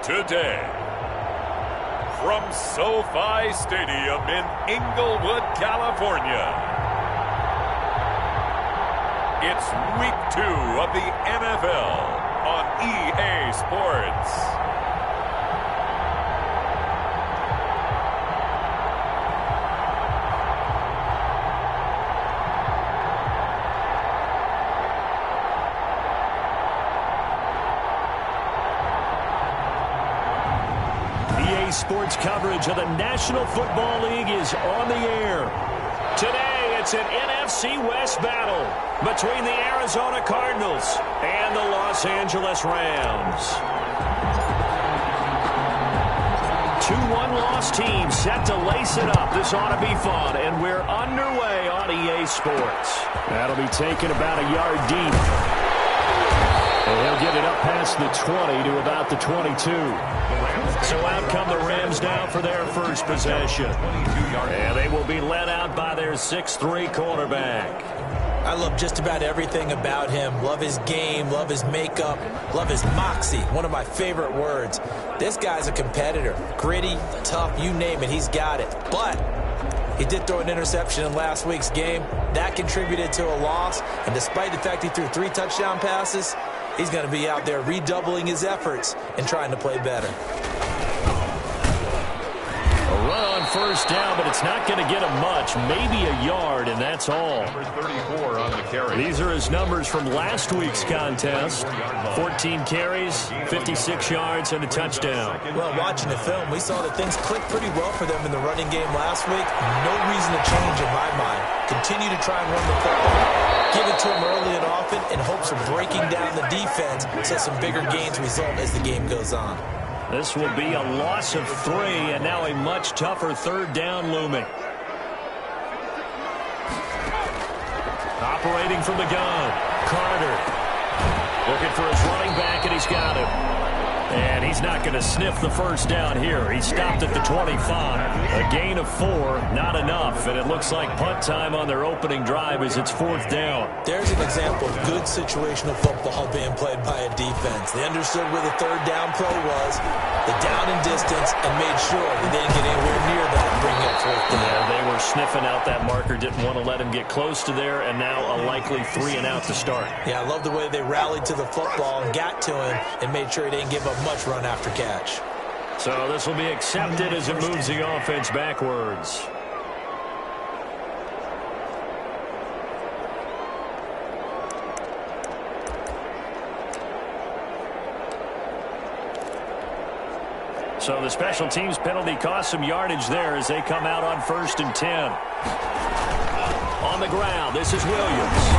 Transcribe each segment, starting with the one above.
today. From SoFi Stadium in Inglewood, California, it's Week 2 of the NFL on EA Sports. Sports coverage of the National Football League is on the air. Today, it's an NFC West battle between the Arizona Cardinals and the Los Angeles Rams. 2 one-loss teams set to lace it up. This ought to be fun, and we're underway on EA Sports. That'll be taken about a yard deep. And he'll get it up past the 20 to about the 22. So out come the Rams now for their first possession. And they will be led out by their 6'3" quarterback. I love just about everything about him. Love his game, love his makeup, love his moxie. One of my favorite words. This guy's a competitor. Gritty, tough, you name it, he's got it. But he did throw an interception in last week's game. That contributed to a loss. And despite the fact he threw 3 touchdown passes, he's going to be out there redoubling his efforts and trying to play better. A run on first down, but it's not going to get him much. Maybe a yard, and that's all. Number 34 on the carry. These are his numbers from last week's contest. 14 carries, 56 yards, and a touchdown. Well, watching the film, we saw that things clicked pretty well for them in the running game last week. No reason to change in my mind. Continue to try and run the football. Give it to him early and often in hopes of breaking down the defense so some bigger gains result as the game goes on. This will be a loss of 3, and now a much tougher third down looming. Operating from the gun, Carter. Looking for his running back, and he's got him. And he's not going to sniff the first down here. He stopped at the 25. A gain of 4, not enough. And it looks like punt time on their opening drive as it's 4th down. There's an example of good situational football being played by a defense. They understood where the third down play was, the down and distance, and made sure that they didn't get anywhere near that and bring up 4th down. Yeah, they were sniffing out that marker, didn't want to let him get close to there, and now a likely 3 and out to start. Yeah, I love the way they rallied to the football and got to him and made sure he didn't give up much run after catch. So this will be accepted as it moves the offense backwards. So the special teams penalty cost some yardage there as they come out on 1st and 10. On the ground, this is Williams.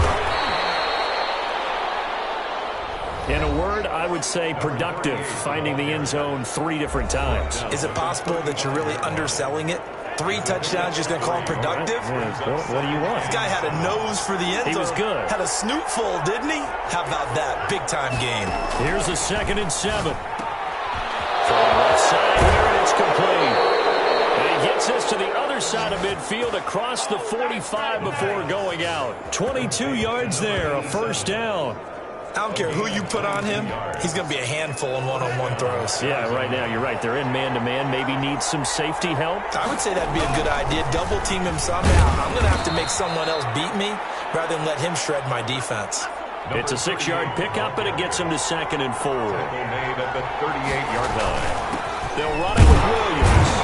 In a word, I would say productive, finding the end zone 3 different times. Is it possible that you're really underselling it? 3 touchdowns, just going to call him productive? What do you want? This guy had a nose for the end zone. He was good. Had a snootful, didn't he? How about that? Big-time game. Here's a 2nd and 7. From the left side here, and it's complete. And he gets us to the other side of midfield across the 45 before going out. 22 yards there, a 1st down. I don't care who you put on him. He's going to be a handful in one-on-one throws. Yeah, right now, you're right. They're in man-to-man. Maybe needs some safety help. I would say that'd be a good idea. Double-team him somehow. I'm going to have to make someone else beat me rather than let him shred my defense. It's a 6-yard pickup, and it gets him to 2nd and 4. Made at the 38-yard line. They'll run it with Williams.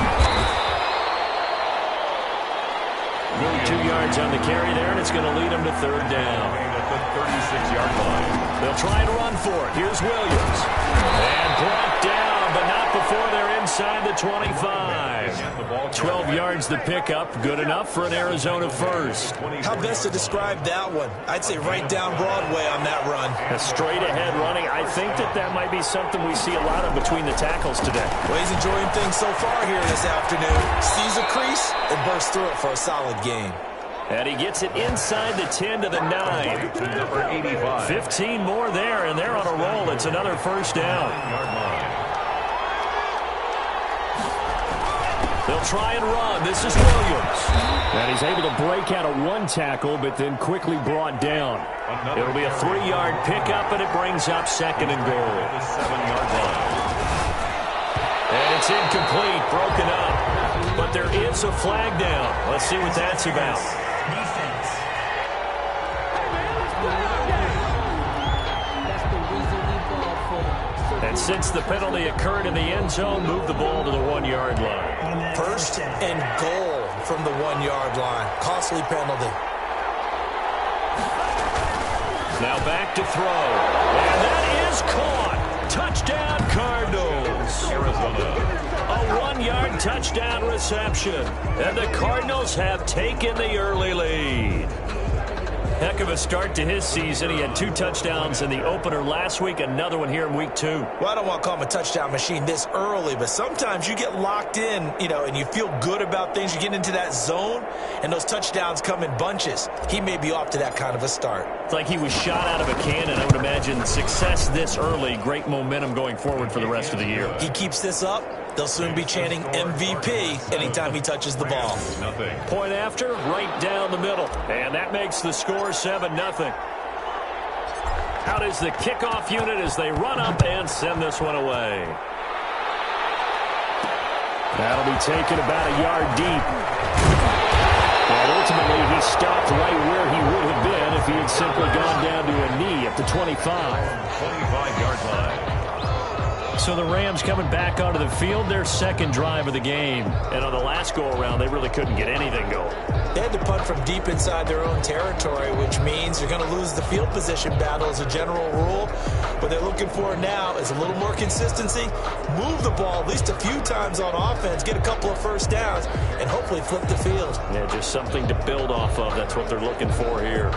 2 yards on the carry there, and it's going to lead him to 3rd down. At the 36-yard line. They'll try and run for it. Here's Williams. And brought down, but not before they're inside the 25. 12 yards the pickup. Good enough for an Arizona first. How best to describe that one? I'd say right down Broadway on that run. A straight-ahead running. I think that might be something we see a lot of between the tackles today. Well, he's enjoying things so far here this afternoon. Sees a crease and bursts through it for a solid gain. And he gets it inside the 10 to the 9. Number 85. 15 more there, and they're on a roll. It's another 1st down. They'll try and run. This is Williams. And he's able to break out of 1 tackle, but then quickly brought down. It'll be a 3-yard pickup, and it brings up 2nd and goal. The 7-yard line. It's incomplete, broken up. But there is a flag down. Let's see what that's about. And since the penalty occurred in the end zone, move the ball to the 1-yard line. First and goal from the 1-yard line. Costly penalty. Now back to throw. And that is caught. Touchdown, Cardinals. Arizona. A 1-yard touchdown reception. And the Cardinals have taken the early lead. Heck of a start to his season. He had 2 touchdowns in the opener last week, another one here in week 2. Well, I don't want to call him a touchdown machine this early, but sometimes you get locked in, and you feel good about things. You get into that zone, and those touchdowns come in bunches. He may be off to that kind of a start. It's like he was shot out of a cannon. I would imagine success this early, great momentum going forward for the rest of the year. He keeps this up, they'll soon be chanting MVP anytime he touches the ball. Point after, right down the middle. And that makes the score 7-0. Out is the kickoff unit as they run up and send this one away. That'll be taken about a yard deep. And ultimately, he stopped right where he would have been if he had simply gone down to a knee at the 25. 25-yard line. So the Rams coming back onto the field, their second drive of the game. And on the last go-around, they really couldn't get anything going. They had to punt from deep inside their own territory, which means you're going to lose the field position battle as a general rule. What they're looking for now is a little more consistency, move the ball at least a few times on offense, get a couple of first downs, and hopefully flip the field. Yeah, just something to build off of. That's what they're looking for here.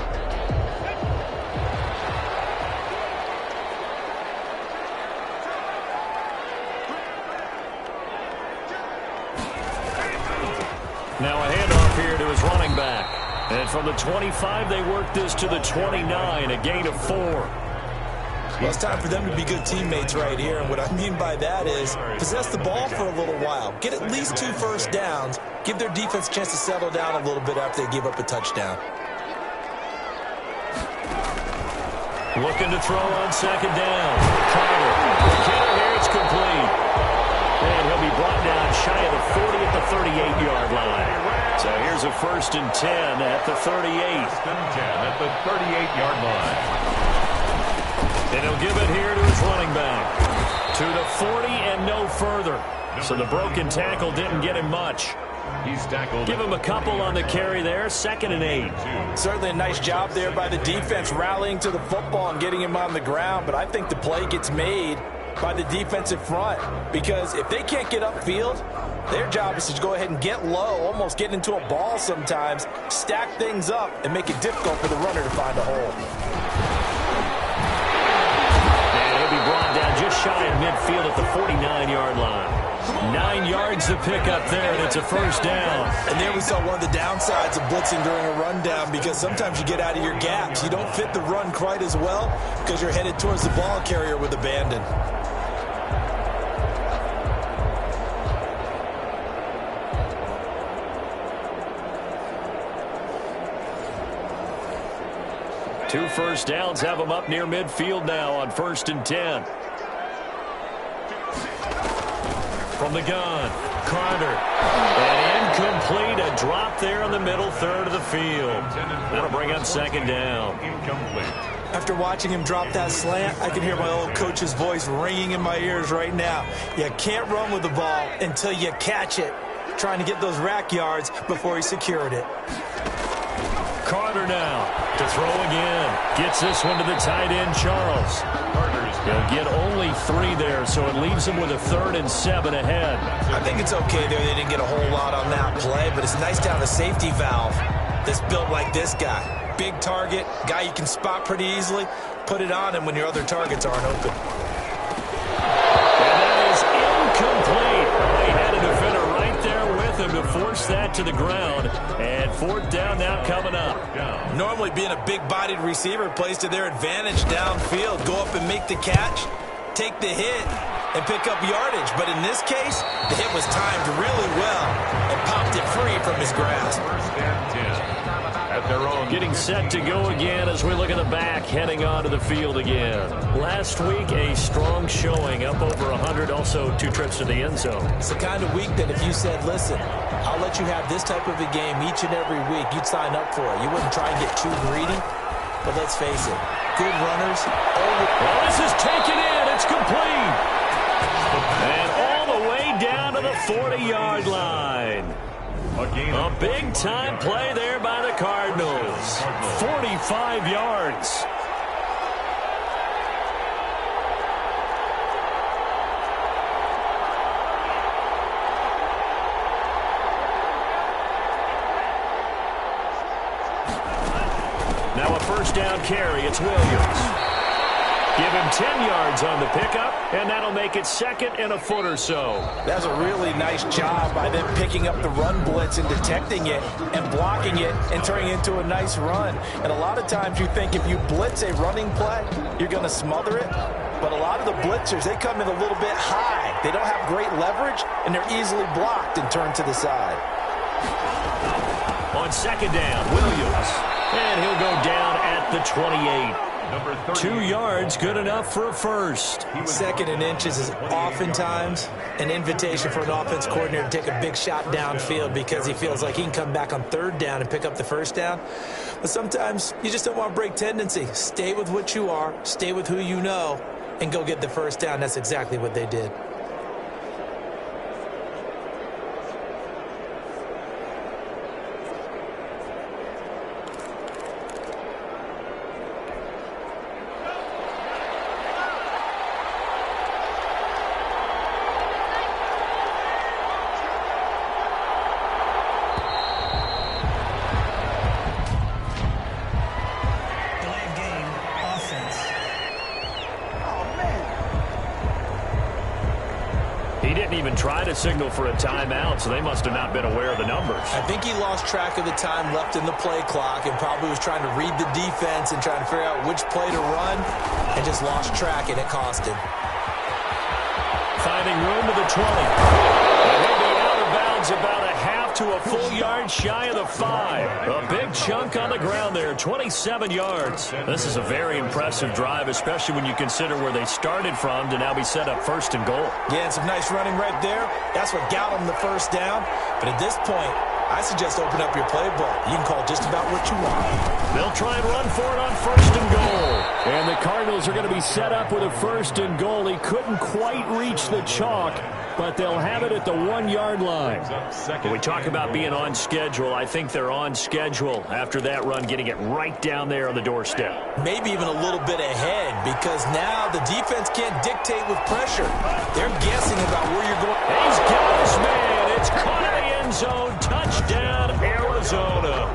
Now a handoff here to his running back. And from the 25, they work this to the 29, a gain of 4. Well, it's time for them to be good teammates right here. And what I mean by that is possess the ball for a little while. Get at least 2 first downs. Give their defense a chance to settle down a little bit after they give up a touchdown. Looking to throw on second down. Carter. The kicker here, it's complete. And he'll be brought down shy of the 40 at the 38-yard line. So here's a 1st and 10 at the 38. 1st and 10 at the 38-yard line. And he'll give it here to his running back. To the 40 and no further. So the broken tackle didn't get him much. He's tackled. Give him a couple on the carry there. 2nd and 8. Certainly a nice job there by the defense rallying to the football and getting him on the ground. But I think the play gets made by the defensive front, because if they can't get upfield, their job is to go ahead and get low, almost get into a ball sometimes, stack things up, and make it difficult for the runner to find a hole. And he'll be brought down just shy of midfield at the 49-yard line. 9 yards to pick up there, and it's a 1st down. And there we saw one of the downsides of blitzing during a rundown, because sometimes you get out of your gaps. You don't fit the run quite as well because you're headed towards the ball carrier with abandon. Two first downs have them up near midfield now on 1st and 10. From the gun, Carter. And incomplete, a drop there in the middle third of the field. That'll bring up 2nd down. Incomplete. After watching him drop that slant, I can hear my old coach's voice ringing in my ears right now. You can't run with the ball until you catch it. Trying to get those rack yards before he secured it. Carter now to throw again. Gets this one to the tight end, Charles. He'll get only 3 there, so it leaves him with a 3rd and 7 ahead. I think it's okay there. They didn't get a whole lot on that play, but it's nice to have a safety valve that's built like this guy. Big target, guy you can spot pretty easily. Put it on him when your other targets aren't open. And that is incomplete. They had a defender right there with him to force that to the ground. And 4th down now coming up. Normally being a big-bodied receiver plays to their advantage downfield. Go up and make the catch, take the hit, and pick up yardage. But in this case, the hit was timed really well and popped it free from his grasp. First and 10 at their own. Getting set to go again as we look at the back, heading onto the field again. Last week, a strong showing, up over 100, also 2 trips to the end zone. It's the kind of week that if you said, listen, I'll let you have this type of a game each and every week, you'd sign up for it. You wouldn't try and get too greedy. But let's face it, good runners. Well, this is taken in. It's complete. And all the way down to the 40-yard line. A big-time play there by the Cardinals. 45 yards. Now a first down carry. It's Williams. Give him 10 yards on the pickup, and that'll make it 2nd and a foot or so. That's a really nice job by them picking up the run blitz and detecting it and blocking it and turning it into a nice run. And a lot of times you think if you blitz a running play, you're going to smother it. But a lot of the blitzers, they come in a little bit high. They don't have great leverage, and they're easily blocked and turned to the side. On 2nd down, Williams. And he'll go down at the 28. 2 yards, good enough for a first. 2nd and inches is oftentimes an invitation for an offense coordinator to take a big shot downfield because he feels like he can come back on 3rd down and pick up the first down. But sometimes you just don't want to break tendency. Stay with what you are, stay with who you know, and go get the first down. That's exactly what they did. Try to signal for a timeout, so they must have not been aware of the numbers. I think he lost track of the time left in the play clock and probably was trying to read the defense and trying to figure out which play to run and just lost track, and it cost him. Finding room to the 20. And he'll be out of bounds about a half to a full yard shy of the 5. A big chunk on the ground there, 27 yards. This is a very impressive drive, especially when you consider where they started from to now be set up 1st and goal. Yeah, and some nice running right there. That's what got them the first down. But at this point, I suggest open up your playbook. You can call just about what you want. They'll try and run for it on 1st and goal. And the Cardinals are going to be set up with a 1st and goal. He couldn't quite reach the chalk, but they'll have it at the 1-yard line. When we talk about being on schedule, I think they're on schedule after that run, getting it right down there on the doorstep. Maybe even a little bit ahead, because now the defense can't dictate with pressure. They're guessing about where you're going. He's got his man. It's caught in the end zone. Touchdown, Arizona.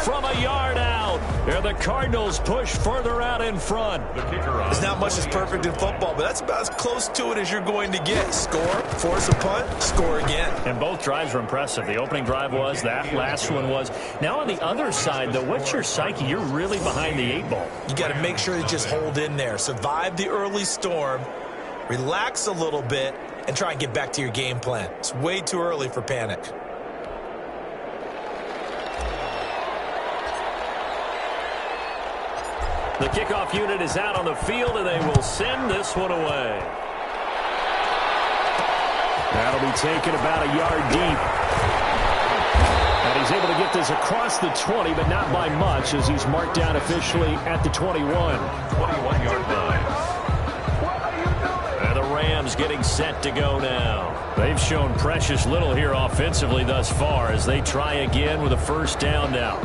From a yard out, and the Cardinals push further out in front. There's not much that's perfect in football, but that's about as close to it as you're going to get. Score, force a punt, score again. And both drives were impressive. The opening drive was, that last one was. Now on the other side, though, what's your psyche? You're really behind the 8 ball. You got to make sure you just hold in there. Survive the early storm, relax a little bit, and try and get back to your game plan. It's way too early for panic. The kickoff unit is out on the field, and they will send this one away. That'll be taken about a yard deep. And he's able to get this across the 20, but not by much, as he's marked down officially at the 21. 21-yard line. And the Rams getting set to go now. They've shown precious little here offensively thus far as they try again with a 1st down now.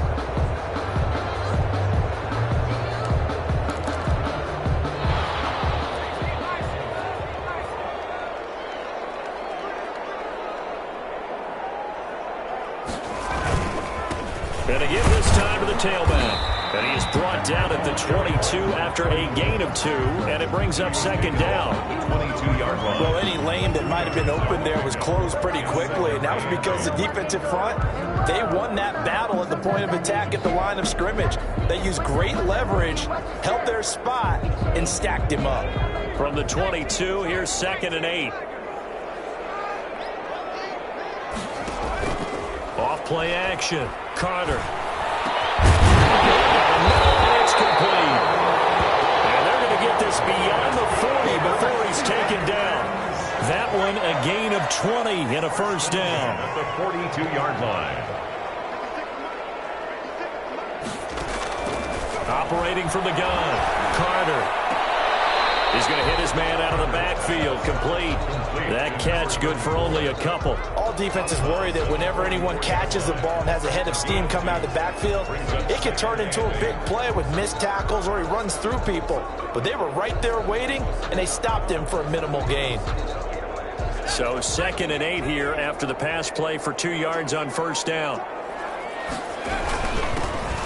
And again this time to the tailback. And he is brought down at the 22 after a gain of 2, and it brings up 2nd down. 22-yard line. Well, any lane that might have been open there was closed pretty quickly, and that was because the defensive front, they won that battle at the point of attack at the line of scrimmage. They used great leverage, held their spot, and stacked him up. From the 22, here's 2nd and 8. Off play action. Carter. And it's complete. And they're going to get this beyond the 40 before he's taken down. That one a gain of 20 and a first down. At the 42-yard line. Operating from the gun. Carter. He's going to hit his man out of the backfield. Complete. That catch good for only a couple. All defenses worry that whenever anyone catches the ball and has a head of steam come out of the backfield, it can turn into a big play with missed tackles or he runs through people. But they were right there waiting, and they stopped him for a minimal gain. So 2nd and 8 here after the pass play for 2 yards on first down.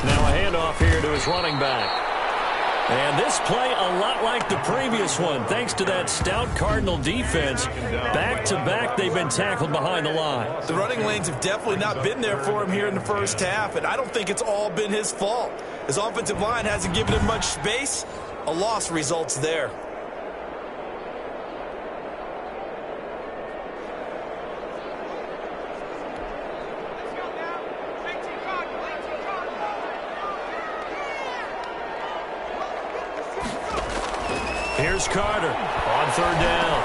Now a handoff here to his running back. And this play a lot like the previous one, thanks to that stout Cardinal defense. Back-to-back, they've been tackled behind the line. The running lanes have definitely not been there for him here in the first half, and I don't think it's all been his fault. His offensive line hasn't given him much space. A loss results there. Here's Carter on 3rd down.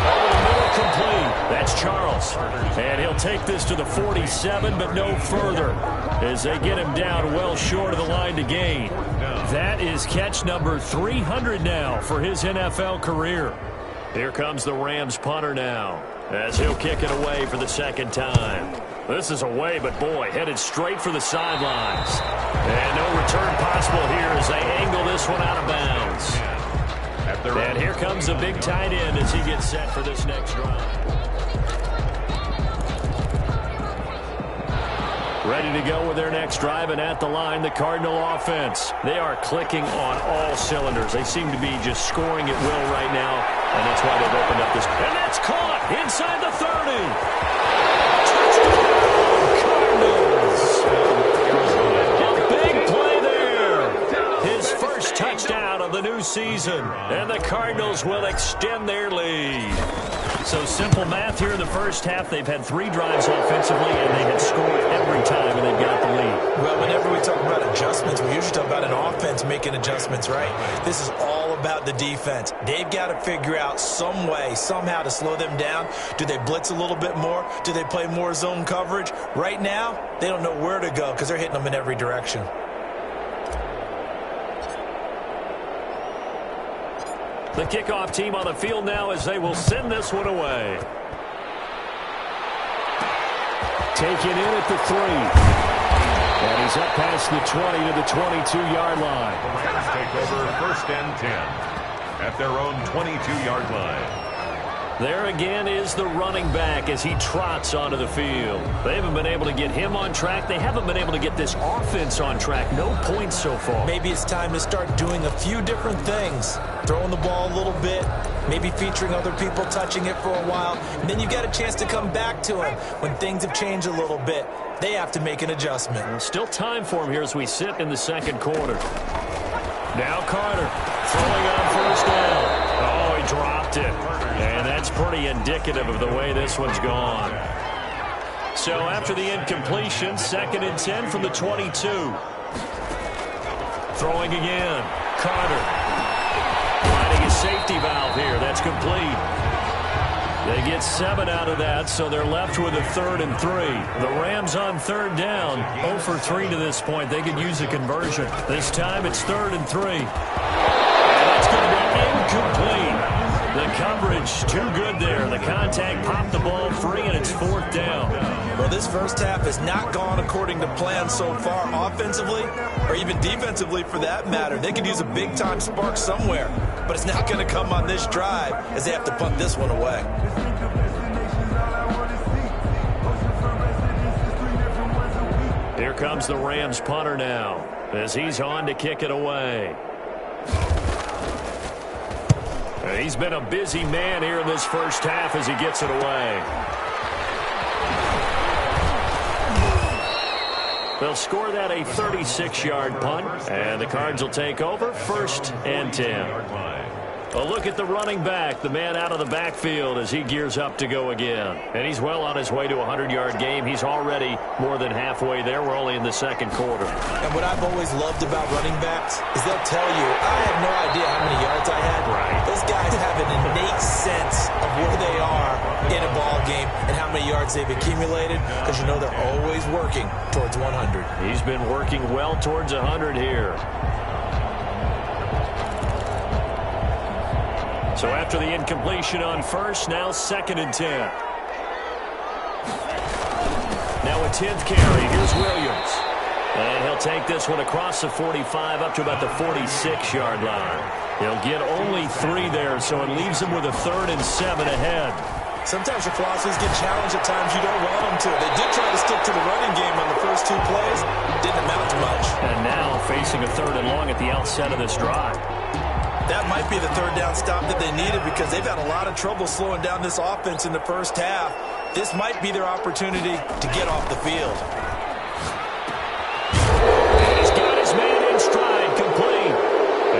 Over the middle, complete. That's Charles. And he'll take this to the 47, but no further, as they get him down well short of the line to gain. That is catch number 300 now for his NFL career. Here comes the Rams punter now, as he'll kick it away for the 2nd time. This is away, but boy, headed straight for the sidelines. And no return possible here as they angle this one out of bounds. And here comes the big tight end as he gets set for this next drive. Ready to go with their next drive, and at the line, the Cardinal offense. They are clicking on all cylinders. They seem to be just scoring at will right now, and that's why they've opened up this. And that's caught inside the 30. Touchdown, Cardinals. A big play there. His first touchdown of the new season, and the Cardinals will extend their lead. So simple math here in the first half. They've had 3 drives offensively, and they had scored every time, and they've got the lead. Well, whenever we talk about adjustments, we usually talk about an offense making adjustments, right? This is all about the defense. They've got to figure out some way, somehow to slow them down. Do they blitz a little bit more? Do they play more zone coverage? Right now, they don't know where to go because they're hitting them in every direction. The kickoff team on the field now as they will send this one away. Taken in at the 3. And he's up past the 20 to the 22-yard line. The Rams take over 1st and 10 at their own 22-yard line. There again is the running back as he trots onto the field. They haven't been able to get him on track. They haven't been able to get this offense on track. No points so far. Maybe it's time to start doing a few different things. Throwing the ball a little bit, maybe featuring other people touching it for a while, and then you get a chance to come back to him when things have changed a little bit. They have to make an adjustment. Still time for him here as we sit in the 2nd quarter. Now Carter throwing on 1st down. Oh, he dropped it. And that's pretty indicative of the way this one's gone. So after the incompletion, 2nd and 10 from the 22. Throwing again. Carter. Finding a safety valve here. That's complete. They get 7 out of that, so they're left with a 3rd and 3. The Rams on 3rd down. 0 for 3 to this point. They could use a conversion. This time it's 3rd and 3. And that's going to be incomplete. The coverage too good there. The contact popped the ball free, and it's 4th down. Well, this first half has not gone according to plan so far offensively or even defensively for that matter. They could use a big-time spark somewhere, but it's not going to come on this drive as they have to punt this one away. Here comes the Rams punter now as he's on to kick it away. He's been a busy man here in this first half as he gets it away. They'll score that a 36-yard punt, and the Cards will take over 1st and 10. A look at the running back, the man out of the backfield as he gears up to go again. And he's well on his way to a 100-yard game. He's already more than halfway there. We're only in the second quarter. And what I've always loved about running backs is they'll tell you, I had no idea how many yards I had. Right. Those guys have an innate sense of where they are in a ball game and how many yards they've accumulated, because you know they're always working towards 100. He's been working well towards 100 here. So after the incompletion on first, now 2nd and 10. Now a 10th carry. Here's Williams. And he'll take this one across the 45 up to about the 46-yard line. He'll get only 3 there, so it leaves him with a 3rd and 7 ahead. Sometimes your philosophies get challenged at times you don't want them to. They did try to stick to the running game on the first 2 plays. Didn't amount to much. And now facing a 3rd and long at the outset of this drive. That might be the 3rd down stop that they needed, because they've had a lot of trouble slowing down this offense in the first half. This might be their opportunity to get off the field. He's got his man in stride, complete.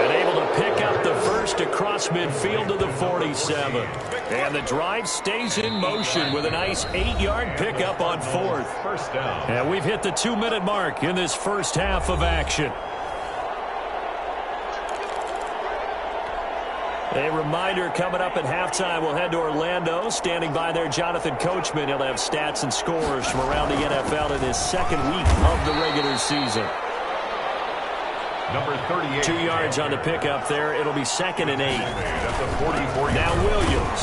And able to pick up the first across midfield to the 47. And the drive stays in motion with a nice 8-yard pickup on 4th. First down. And we've hit the 2-minute mark in this first half of action. A reminder, coming up at halftime, we'll head to Orlando. Standing by there, Jonathan Coachman. He'll have stats and scores from around the NFL in his 2nd week of the regular season. Number 38. 2 yards on the pickup there. It'll be 2nd and 8. That's a 44. Now Williams.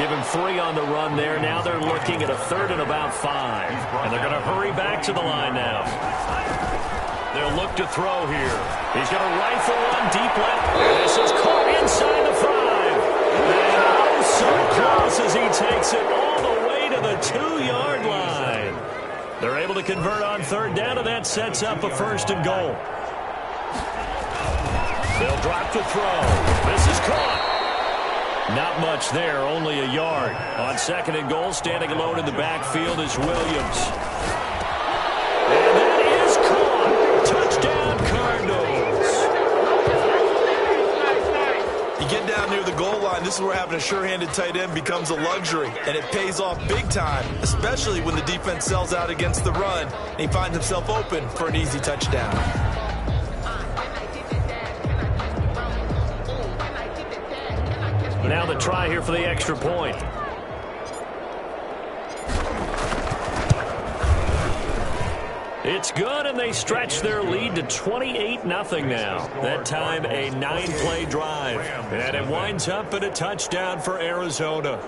Give him 3 on the run there. Now they're looking at a 3rd and about 5. And they're going to hurry back to the line now. They'll look to throw here. He's going to rifle one deep left. This is caught inside the 5. And oh, so close as he takes it all the way to the 2-yard line. They're able to convert on 3rd down, and that sets up a 1st and goal. They'll drop to throw. This is caught. Not much there, only a yard. On 2nd and goal, standing alone in the backfield is Williams. And that is caught. Touchdown, Cardinals. You get down near the goal line, this is where having a sure-handed tight end becomes a luxury, and it pays off big time, especially when the defense sells out against the run, and he finds himself open for an easy touchdown. Now the try here for the extra point. It's good, and they stretch their lead to 28-0 now. That time a 9-play drive. And it winds up in a touchdown for Arizona.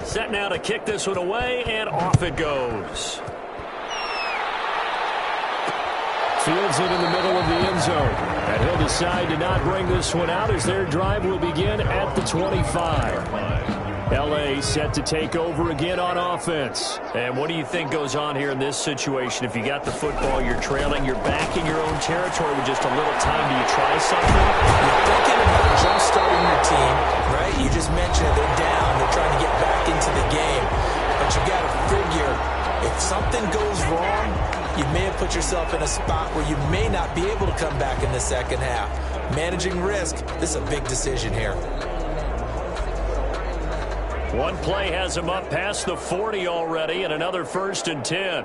Set now to kick this one away, and off it goes. Fields it in the middle of the end zone. And he'll decide to not bring this one out as their drive will begin at the 25. L.A. set to take over again on offense. And what do you think goes on here in this situation? If you got the football, you're trailing, you're back in your own territory with just a little time. Do you try something? You're thinking about jump-starting your team, right? You just mentioned they're down. They're trying to get back into the game. But you got to figure, if something goes wrong, you may have put yourself in a spot where you may not be able to come back in the second half. Managing risk, this is a big decision here. One play has him up past the 40 already, and another 1st and 10.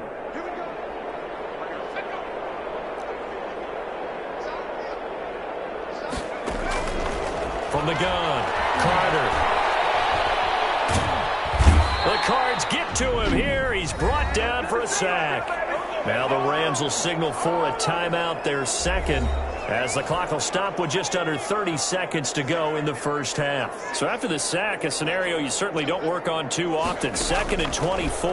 From the gun, Carter. The Cards get to him here. He's brought down for a sack. Now the Rams will signal for a timeout, their 2nd, as the clock will stop with just under 30 seconds to go in the first half. So after the sack, a scenario you certainly don't work on too often. 2nd and 24.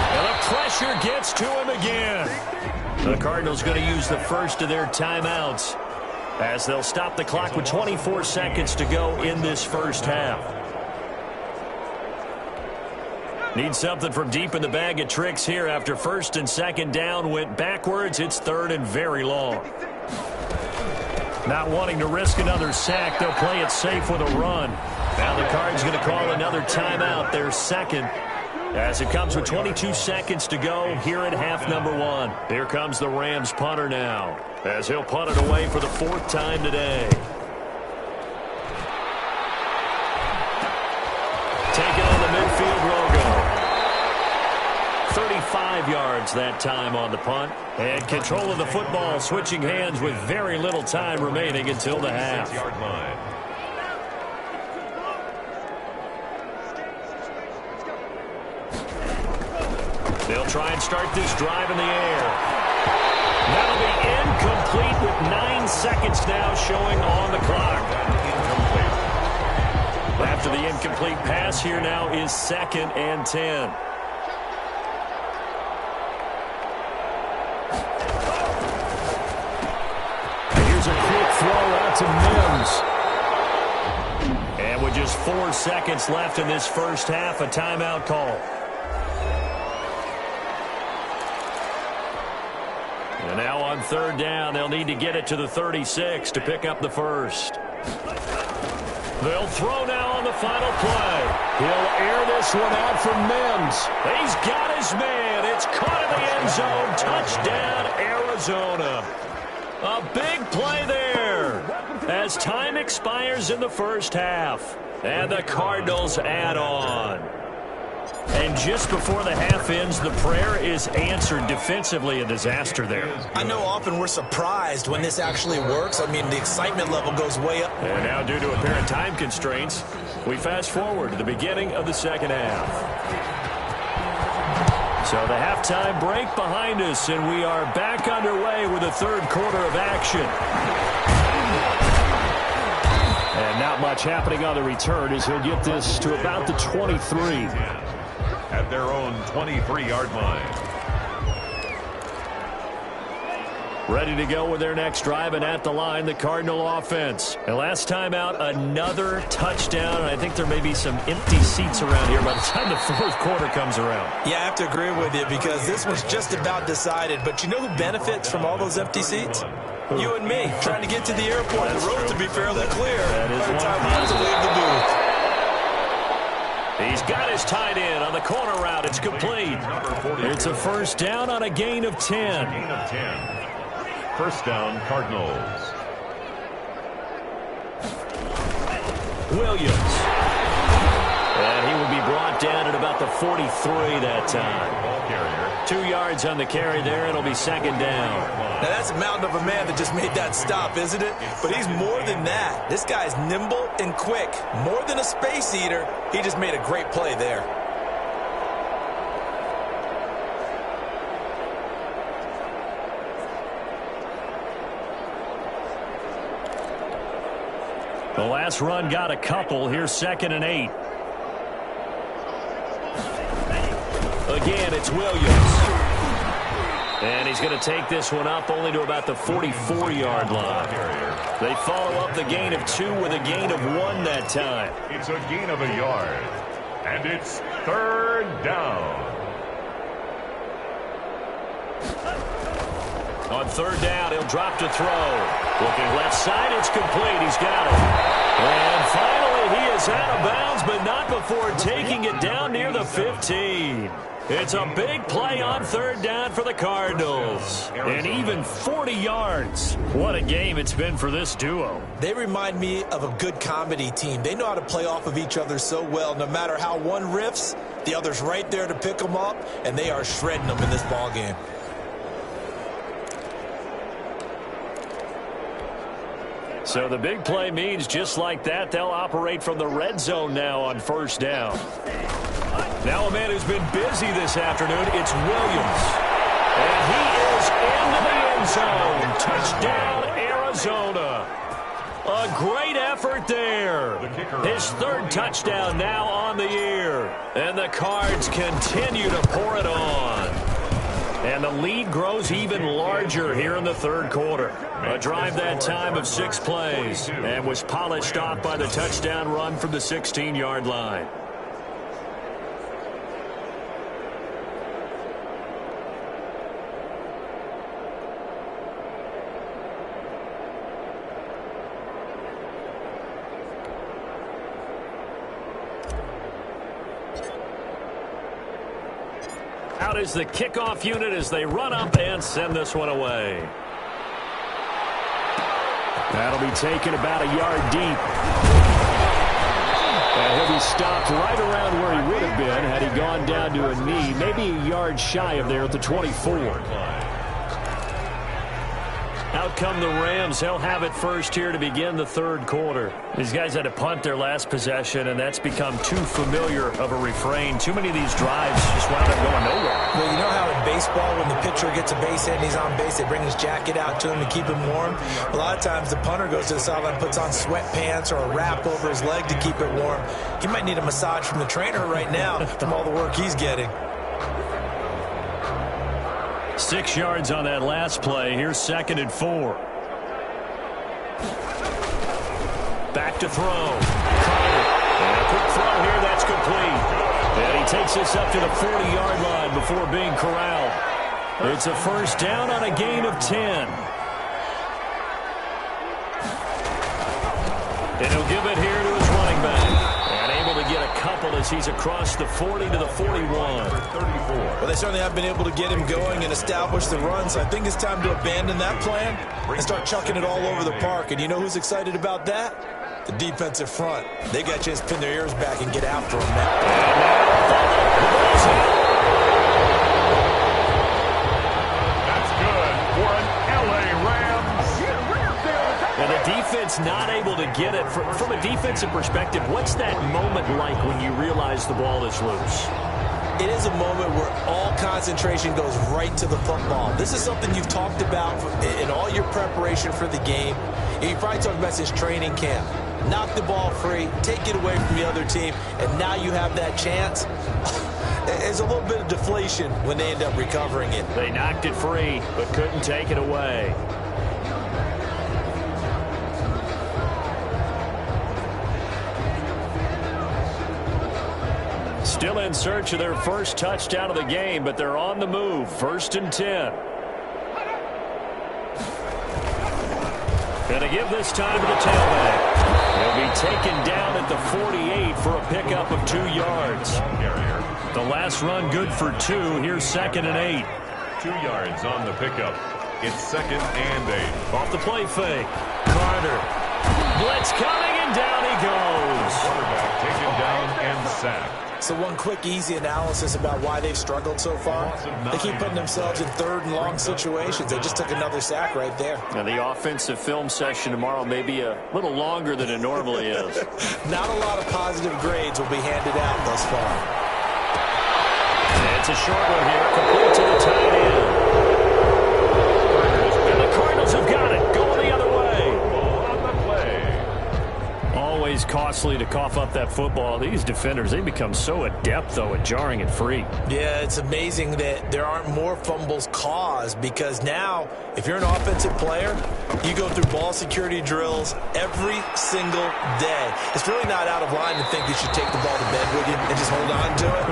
And the pressure gets to him again. The Cardinals going to use the first of their timeouts as they'll stop the clock with 24 seconds to go in this first half. Need something from deep in the bag of tricks here after 1st and 2nd down went backwards. It's 3rd and very long. Not wanting to risk another sack, they'll play it safe with a run. Now the Cards going to call another timeout, their second, as it comes with 22 seconds to go here at half number 1. Here comes the Rams punter now, as he'll punt it away for the 4th time today. Taking on the midfield logo. 35 yards that time on the punt. And control of the football, switching hands with very little time remaining until the half. 6-yard line. They'll try and start this drive in the air. That'll be incomplete with 9 seconds now showing on the clock. Incomplete. After the incomplete pass, here now is 2nd and 10. Here's a quick throw out to Mims. And with just 4 seconds left in this first half, a timeout call. And now on 3rd down, they'll need to get it to the 36 to pick up the first. They'll throw now on the final play. He'll air this one out from Mims. He's got his man. It's caught in the end zone. Touchdown, Arizona. A big play there as time expires in the first half. And the Cardinals add on. And just before the half ends, the prayer is answered. Defensively, a disaster there. I know often we're surprised when this actually works. I mean, the excitement level goes way up. And now, due to apparent time constraints, we fast forward to the beginning of the second half. So the halftime break behind us, and we are back underway with the 3rd quarter of action. And not much happening on the return as he'll get this to about the 23. At their own 23-yard line. Ready to go with their next drive, and at the line, the Cardinal offense. And last time out, another touchdown. And I think there may be some empty seats around here by the time the 4th quarter comes around. Yeah, I have to agree with you because this was just about decided. But you know who benefits from all those empty seats? You and me, trying to get to the airport. The road to be fairly clear by the time we have to leave the booth. He's got his tight end on the corner route. It's complete. It's a first down on a gain of 10. Gain of 10. First down, Cardinals. Williams. And he will be brought down at about the 43 that time. Ball carrier. 2 yards on the carry there. It'll be 2nd down. Now, that's a mountain of a man that just made that stop, isn't it? But he's more than that. This guy's nimble and quick. More than a space eater, he just made a great play there. The last run got a couple. Here's 2nd and 8. Again, it's Williams. And he's going to take this one up only to about the 44-yard line. They follow up the gain of 2 with a gain of 1 that time. It's a gain of a yard. And it's 3rd down. On 3rd down, he'll drop to throw. Looking left side, it's complete. He's got it. And finally, he is out of bounds, but not before taking it down near the 15. It's a big play on 3rd down for the Cardinals. And even 40 yards. What a game it's been for this duo. They remind me of a good comedy team. They know how to play off of each other so well. No matter how one riffs, the other's right there to pick them up, and they are shredding them in this ballgame. So the big play means just like that, they'll operate from the red zone now on 1st down. Now a man who's been busy this afternoon, it's Williams. And he is into the end zone. Touchdown, Arizona. A great effort there. His 3rd touchdown now on the year. And the Cards continue to pour it on. And the lead grows even larger here in the 3rd quarter. A drive that time of 6 plays and was polished off by the touchdown run from the 16-yard line. Out is the kickoff unit as they run up and send this one away. That'll be taken about a yard deep. And he'll be stopped right around where he would have been had he gone down to a knee, maybe a yard shy of there at the 24. Out come the Rams. They'll have it first here to begin the third quarter. These guys had to punt their last possession, and that's become too familiar of a refrain. Too many of these drives just wound up going nowhere. Well, you know how in baseball, when the pitcher gets a base hit and he's on base, they bring his jacket out to him to keep him warm? A lot of times the punter goes to the sideline, puts on sweatpants or a wrap over his leg to keep it warm. He might need a massage from the trainer right now from all the work he's getting. 6 yards on that last play. Here's 2nd and 4. Back to throw. And a quick throw here. That's complete. And he takes this up to the 40-yard line before being corralled. It's a first down on a gain of 10. And he'll give it here to his running back. And able to get a couple as he's across the 40 to the 41. Well, they certainly have been able to get him going and establish the run, so I think it's time to abandon that plan and start chucking it all over the park. And you know who's excited about that? The defensive front. They got a chance to pin their ears back and get after him now. That's good for an LA Rams. Well, the defense not able to get it. From a defensive perspective, what's that moment like when you realize the ball is loose? It is a moment where all concentration goes right to the football. This is something you've talked about in all your preparation for the game. You probably talked about since training camp. Knock the ball free, take it away from the other team, and now you have that chance. There's a little bit of deflation when they end up recovering it. They knocked it free, but couldn't take it away. Still in search of their first touchdown of the game, but they're on the move. 1st and 10. Going to give this time to the tailback. He'll be taken down at the 48 for a pickup of 2 yards. The last run good for 2. Here's 2nd and 8. 2 yards on the pickup. It's 2nd and 8. Off the play fake. Carter. Blitz coming, and down he goes. Quarterback taken down and sacked. So one quick, easy analysis about why they've struggled so far. They keep putting themselves in 3rd and long situations. They just took another sack right there. Now, the offensive film session tomorrow may be a little longer than it normally is. Not a lot of positive grades will be handed out thus far. And it's a short one here, complete to the tight end. And the Cardinals have got it, going the other way. Always costly to cough up that football. These defenders, they become so adept, though, at jarring it free. Yeah, it's amazing that there aren't more fumbles caused, because now, if you're an offensive player, you go through ball security drills every single day. It's really not out of line to think you should take the ball to bed with you and just hold on to it.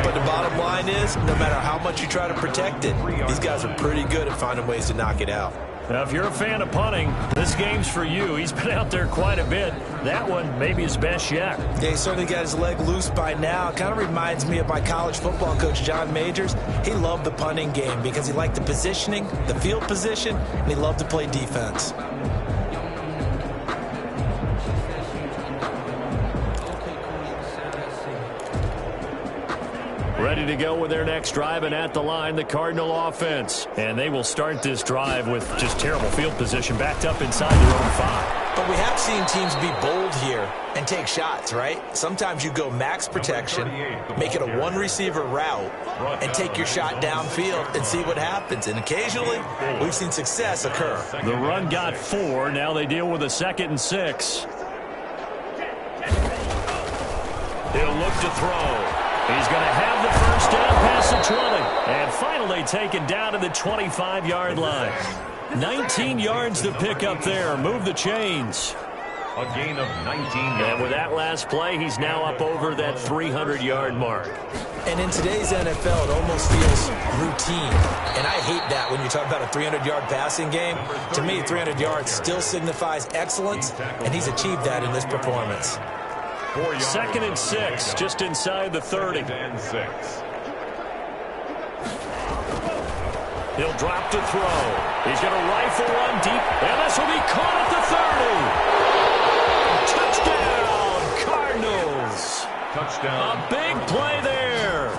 But the bottom line is, no matter how much you try to protect it, these guys are pretty good at finding ways to knock it out. Now, if you're a fan of punting, this game's for you. He's been out there quite a bit. That one, maybe his best yet. Yeah, he certainly got his leg loose by now. Kind of reminds me of my college football coach, John Majors. He loved the punting game because he liked the positioning, the field position, and he loved to play defense. Ready to go with their next drive, and at the line, the Cardinal offense. And they will start this drive with just terrible field position, backed up inside their own 5. But we have seen teams be bold here and take shots, right? Sometimes you go max protection, make it a one-receiver route, and take your shot downfield and see what happens. And occasionally, we've seen success occur. The run got 4. Now they deal with a 2nd and 6. He'll look to throw. He's going to have the first down past the 20. And finally taken down to the 25-yard line. 19 yards to pick up there. Move the chains. A gain of 19 yards. And with that last play, he's now up over that 300-yard mark. And in today's NFL, it almost feels routine. And I hate that when you talk about a 300-yard passing game. To me, 300 yards still signifies excellence, and he's achieved that in this performance. 2nd and 6, just inside the 30. And 6. He'll drop to throw. He's going to rifle one deep, and this will be caught at the 30. Touchdown, Cardinals. Touchdown. A big play there.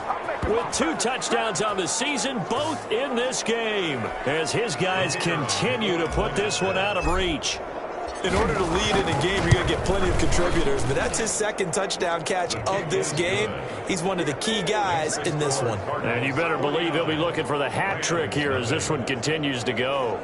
With 2 touchdowns on the season, both in this game, as his guys continue to put this one out of reach. In order to lead in a game, you're going to get plenty of contributors, but that's his second touchdown catch of this game. He's one of the key guys in this one. And you better believe he'll be looking for the hat trick here as this one continues to go.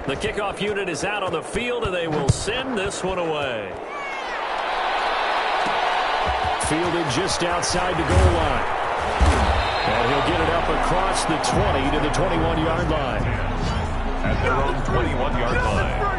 The kickoff unit is out on the field, and they will send this one away. Fielded just outside the goal line. And he'll get it up across the 20 to the 21-yard line. At their own 21-yard line.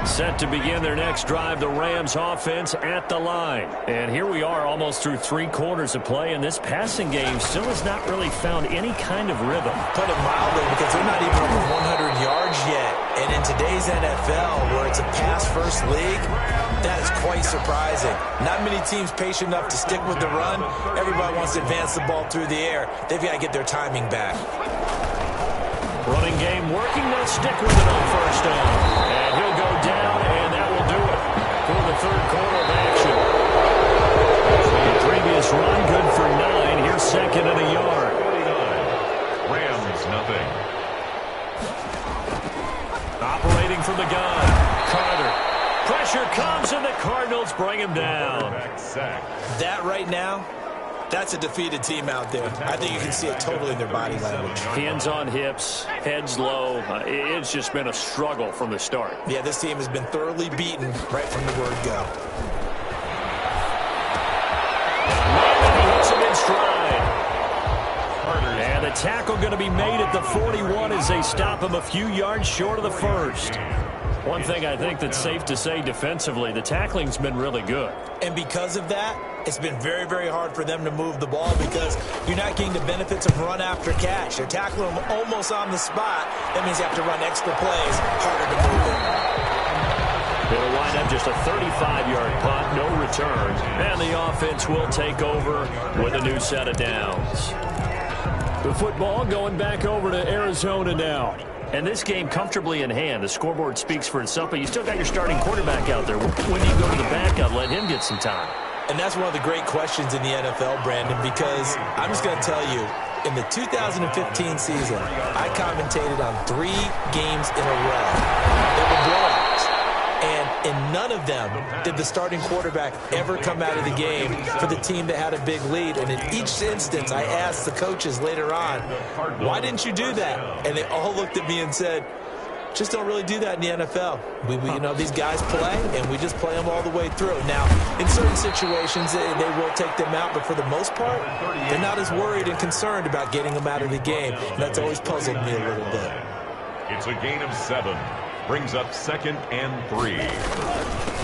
Set to begin their next drive, the Rams offense at the line. And here we are almost through 3 quarters of play, and this passing game still has not really found any kind of rhythm. Put it mildly, because they're not even over 100 yards yet. And in today's NFL, where it's a pass-first league, that is quite surprising. Not many teams patient enough to stick with the run. Everybody wants to advance the ball through the air. They've got to get their timing back. Running game working. They'll stick with it on first down. And he'll go down, and that will do it for the third quarter of action. The previous run, good for 9. Here's second and a yard. 49. Rams, nothing. Operating from the gun. Carter. Pressure comes, and the Cardinals bring him down. That right now, that's a defeated team out there. I think you can see it totally in their body language. Hands on hips, heads low. It's just been a struggle from the start. Yeah, this team has been thoroughly beaten right from the word go. And he hits him in stride. And the tackle going to be made at the 41 as they stop him a few yards short of the first. One thing I think that's safe to say defensively, the tackling's been really good. And because of that, it's been very, very hard for them to move the ball because you're not getting the benefits of run after catch. They're tackling them almost on the spot. That means you have to run extra plays, harder to move it. It'll wind up just a 35-yard punt, no return. And the offense will take over with a new set of downs. The football going back over to Arizona now. And this game comfortably in hand. The scoreboard speaks for itself, but you still got your starting quarterback out there. When do you go to the backup, let him get some time? And that's one of the great questions in the NFL, Brandon, because I'm just going to tell you, in the 2015 season, I commentated on 3 games in a row. They were blowouts. And in none of them did the starting quarterback ever come out of the game for the team that had a big lead. And in each instance, I asked the coaches later on, why didn't you do that? And they all looked at me and said, just don't really do that in the NFL. You know, these guys play, and we just play them all the way through. Now, in certain situations, they will take them out, but for the most part, they're not as worried and concerned about getting them out of the game. And that's always puzzled me a little bit. It's a gain of 7. Brings up 2nd and 3.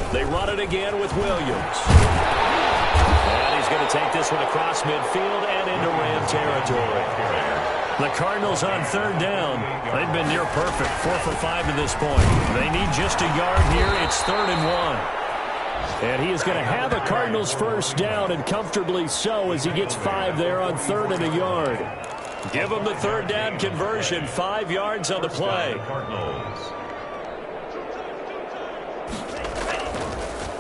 They run it again with Williams. And he's going to take this one across midfield and into Ram territory. The Cardinals on 3rd down. They've been near perfect, 4 for 5 to this point. They need just a yard here. It's 3rd and 1. And he is going to have a Cardinals first down, and comfortably so as he gets 5 there on 3rd and a yard. Give him the 3rd down conversion, 5 yards on the play.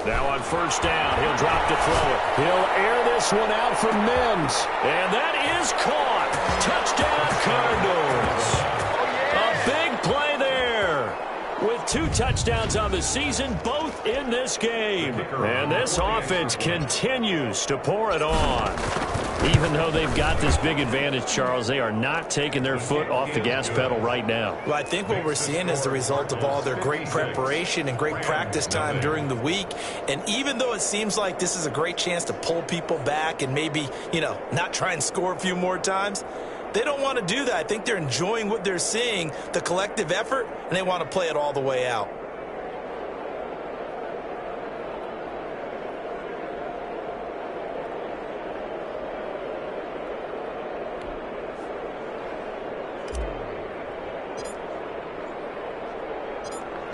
Now on first down, he'll drop to throw it. He'll air this one out for Mims. And that is caught. Touchdown, Cardinals. A big play there. With 2 touchdowns on the season, both in this game. And this offense continues to pour it on. Even though they've got this big advantage, Charles, they are not taking their foot off the gas pedal right now. Well, I think what we're seeing is the result of all their great preparation and great practice time during the week. And even though it seems like this is a great chance to pull people back and maybe, not try and score a few more times, they don't want to do that. I think they're enjoying what they're seeing, the collective effort, and they want to play it all the way out.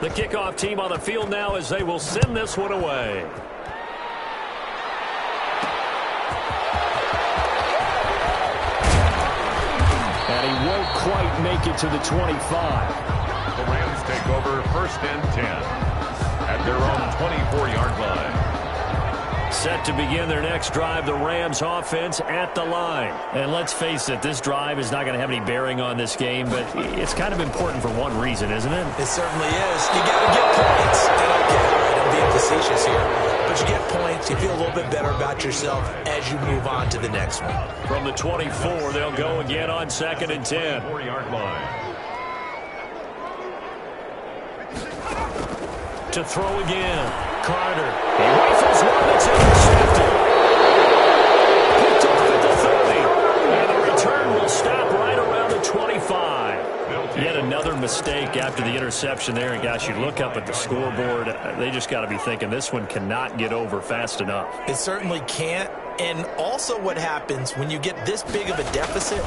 The kickoff team on the field now as they will send this one away. And he won't quite make it to the 25. The Rams take over 1st and 10 at their own 24-yard line. Set to begin their next drive, the Rams offense at the line. And let's face it, this drive is not going to have any bearing on this game, but it's kind of important for one reason, isn't it? It certainly is. You got to get points. And okay, all right, I'm being facetious here. But you get points, you feel a little bit better about yourself as you move on to the next one. From the 24, they'll go again on 2nd and 10. 4-yard line. To throw again. Carter. He rifles one that's intercepted. Picked off at the 30. And the return will stop right around the 25. Yet another mistake after the interception there. And gosh, you look up at the scoreboard, they just got to be thinking this one cannot get over fast enough. It certainly can't. And also what happens when you get this big of a deficit,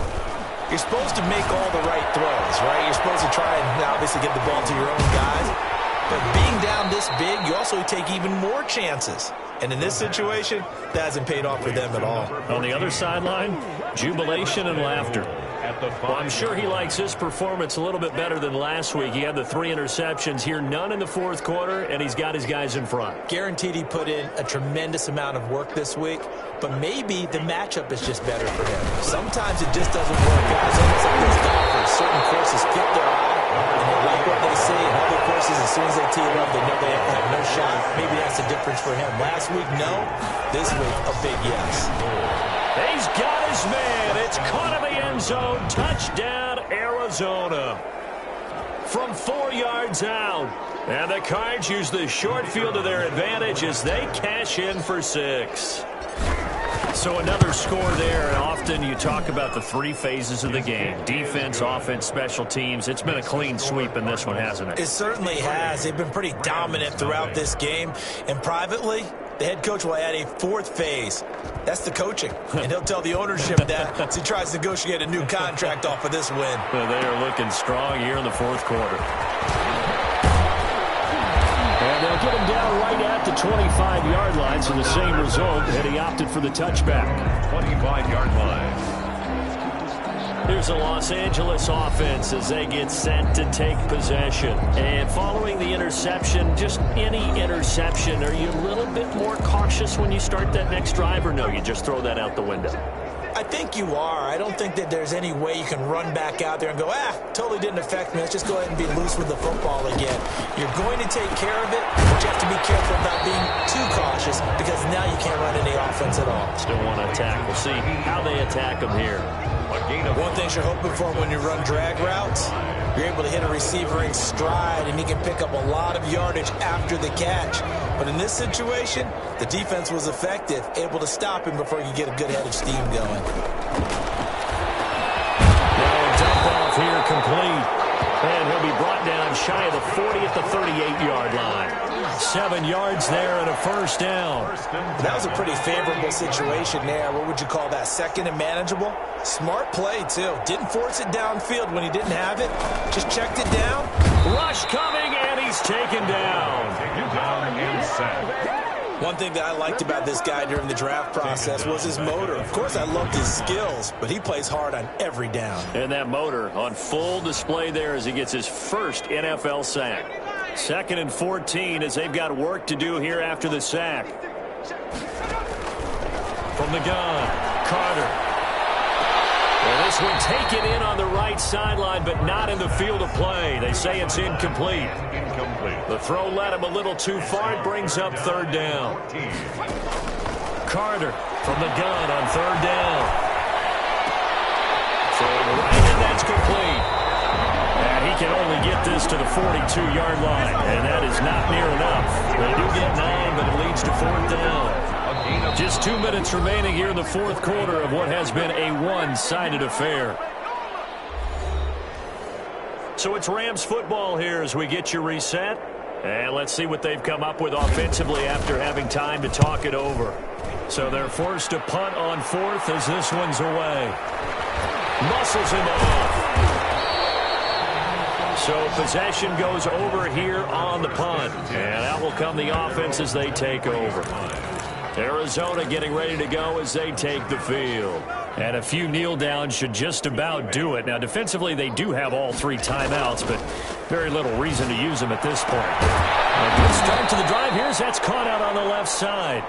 you're supposed to make all the right throws, right? You're supposed to try and obviously get the ball to your own guys. But being down this big, you also take even more chances. And in this situation, that hasn't paid off for them at all. On the other sideline, jubilation and laughter. Well, I'm sure he likes his performance a little bit better than last week. He had the 3 interceptions here, none in the 4th quarter, and he's got his guys in front. Guaranteed he put in a tremendous amount of work this week, but maybe the matchup is just better for him. Sometimes it just doesn't work out. It's almost like those golfers. Certain courses fit their eye, and they like what they see, and other courses, as soon as they tee it up, they know they have no shot. Maybe that's the difference for him. Last week, no. This week, a big yes. He's got his man. It's caught in the end zone. Touchdown, Arizona. From 4 yards out. And the Cards use the short field to their advantage as they cash in for 6. So another score there, and often you talk about the 3 phases of the game. Defense, offense, special teams. It's been a clean sweep in this one, hasn't it? It certainly has. They've been pretty dominant throughout this game. And privately, the head coach will add a 4th phase. That's the coaching. And he'll tell the ownership that as he tries to negotiate a new contract off of this win. Well, they are looking strong here in the 4th quarter. And they'll get him down right at the 25-yard line, so the same result, and he opted for the touchback. 25-yard line. Here's the Los Angeles offense as they get set to take possession. And following the interception, just any interception, are you a little bit more cautious when you start that next drive, or no, you just throw that out the window? I think you are. I don't think that there's any way you can run back out there and go, totally didn't affect me. Let's just go ahead and be loose with the football again. You're going to take care of it, but you have to be careful about being too cautious because now you can't run any offense at all. Still want to attack. We'll see how they attack them here. One thing you're hoping for when you run drag routes, you're able to hit a receiver in stride, and he can pick up a lot of yardage after the catch. But in this situation, the defense was effective, able to stop him before you get a good head of steam going. Now, dump off here complete. And he'll be brought down shy of the 40 at the 38-yard line. 7 yards there and a 1st down. That was a pretty favorable situation there. What would you call that? 2nd and manageable? Smart play, too. Didn't force it downfield when he didn't have it. Just checked it down. Rush coming, and he's taken down. Taken down and set. One thing that I liked about this guy during the draft process was his motor. Of course, I loved his skills, but he plays hard on every down. And that motor on full display there as he gets his first NFL sack. 2nd and 14 as they've got work to do here after the sack. From the gun, Carter. And this one taken in on the right sideline, but not in the field of play. They say it's incomplete. The throw led him a little too far. It brings up 3rd down. Carter from the gun on 3rd down. Throwing right, and that's complete. And he can only get this to the 42-yard line, and that is not near enough. They do get 9, but it leads to 4th down. Just 2 minutes remaining here in the 4th quarter of what has been a one-sided affair. So it's Rams football here as we get you reset. And let's see what they've come up with offensively after having time to talk it over. So they're forced to punt on 4th as this one's away. Muscles him off. So possession goes over here on the punt. And out will come the offense as they take over. Arizona getting ready to go as they take the field. And a few kneel downs should just about do it. Now, defensively, they do have all 3 timeouts, but very little reason to use them at this point. A good start to the drive. That's caught out on the left side.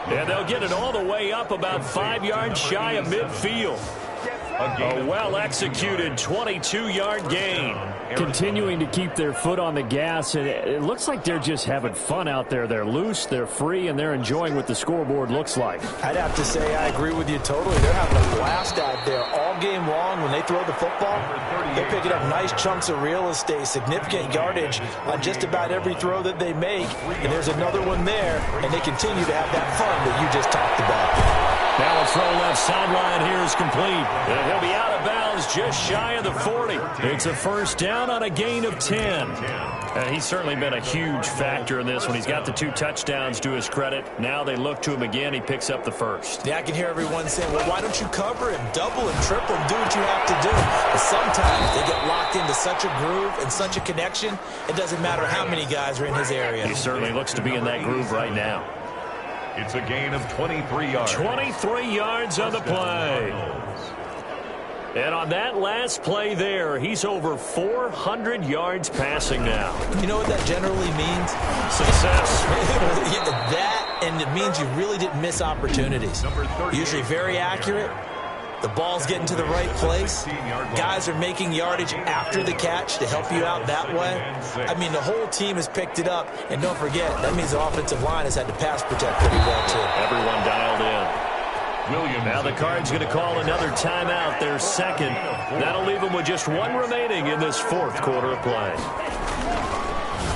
And they'll get it all the way up about 5 yards shy of midfield. A well-executed 22-yard gain. Continuing to keep their foot on the gas, and it looks like they're just having fun out there. They're loose, they're free, and they're enjoying what the scoreboard looks like. I'd have to say I agree with you totally. They're having a blast out there all game long. When they throw the football, they're picking up nice chunks of real estate, significant yardage on just about every throw that they make. And there's another one there, and they continue to have that fun that you just talked about. Now a throw left sideline here is complete. And he'll be out of bounds just shy of the 40. It's a first down on a gain of 10. He's certainly been a huge factor in this one. He's got the 2 touchdowns to his credit. Now they look to him again. He picks up the first. Yeah, I can hear everyone saying, well, why don't you cover him, double him, triple him, do what you have to do. But sometimes they get locked into such a groove and such a connection, it doesn't matter how many guys are in his area. He certainly looks to be in that groove right now. It's a gain of 23 yards. 23 yards on the play. And on that last play there, he's over 400 yards passing now. You know what that generally means? Success. That, and it means you really didn't miss opportunities. Usually very accurate. The ball's getting to the right place. Guys are making yardage after the catch to help you out that way. I mean, the whole team has picked it up. And don't forget, that means the offensive line has had to pass protect pretty well, too. Everyone dialed in. Now the Cards going to call another timeout, their second. That'll leave them with just 1 remaining in this 4th quarter of play.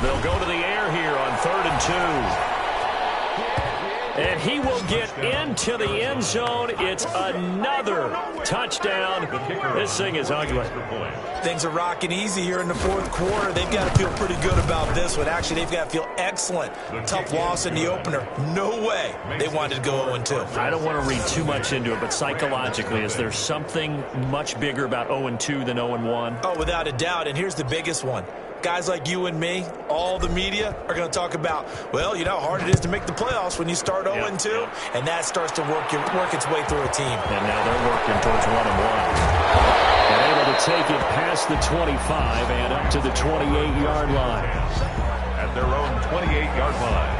They'll go to the air here on 3rd and 2. And he will get into the end zone. It's another touchdown. This thing is ugly. Things are rocking easy here in the 4th quarter. They've got to feel pretty good about this one. Actually, they've got to feel excellent. Tough loss in the opener. No way they wanted to go 0-2. I don't want to read too much into it, but psychologically, is there something much bigger about 0-2 than 0-1? Oh, without a doubt. And here's the biggest one. Guys like you and me, all the media, are going to talk about, well, you know how hard it is to make the playoffs when you start 0-2, and that starts to work its way through a team. And now they're working towards 1-1. And able to take it past the 25 and up to the 28-yard line. At their own 28-yard line.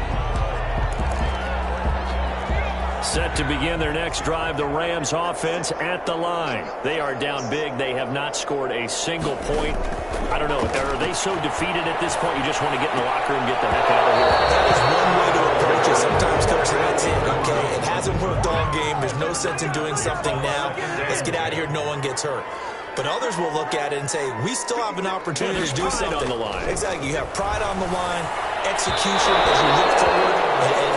Set to begin their next drive, the Rams offense at the line. They are down big. They have not scored a single point. I don't know. Are they so defeated at this point you just want to get in the locker room and get the heck out of here? That is one way to approach it. Sometimes, Coach, that's it. Okay, it hasn't worked all game. There's no sense in doing something now. Let's get out of here. No one gets hurt. But others will look at it and say, we still have an opportunity to do something. On the line. Exactly. You have pride on the line, execution as you look forward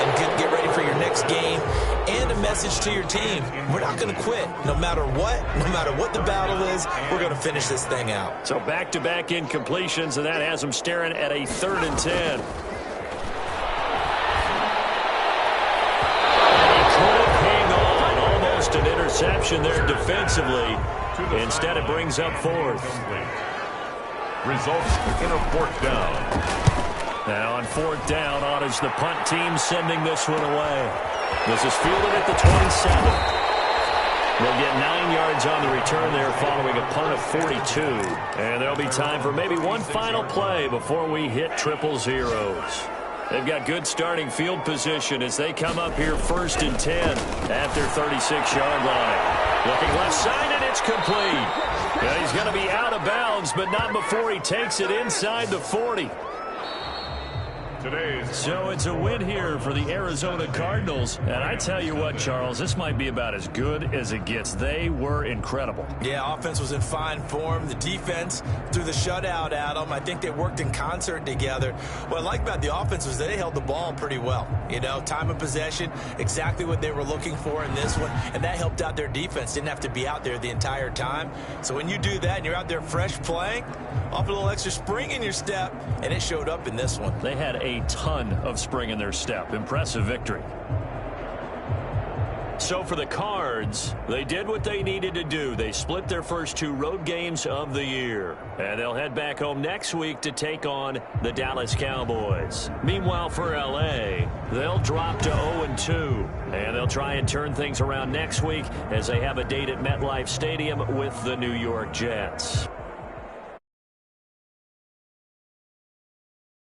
and get ready for your next game, and a message to your team. We're not going to quit. No matter what the battle is, we're going to finish this thing out. So back-to-back incompletions, and that has them staring at a 3rd and 10. Almost an interception there defensively. Instead, it brings up 4th. Results in a 4th down. Now on 4th down, honors the punt team sending this one away. This is fielded at the 27. They'll get 9 yards on the return there following a punt of 42. And there'll be time for maybe one final play before we hit triple zeros. They've got good starting field position as they come up here 1st and 10 at their 36-yard line. Looking left side, and it's complete. Yeah, he's going to be out of bounds, but not before he takes it inside the 40. So it's a win here for the Arizona Cardinals. And I tell you what, Charles, this might be about as good as it gets. They were incredible. Yeah, offense was in fine form. The defense threw the shutout at them. I think they worked in concert together. What I like about the offense was they held the ball pretty well. You know, time of possession, exactly what they were looking for in this one. And that helped out their defense. Didn't have to be out there the entire time. So when you do that and you're out there fresh playing, off a little extra spring in your step, and it showed up in this one. They had a ton of spring in their step. Impressive victory. So for the Cards, they did what they needed to do. They split their first 2 road games of the year. And they'll head back home next week to take on the Dallas Cowboys. Meanwhile, for L.A., they'll drop to 0-2. And they'll try and turn things around next week as they have a date at MetLife Stadium with the New York Jets.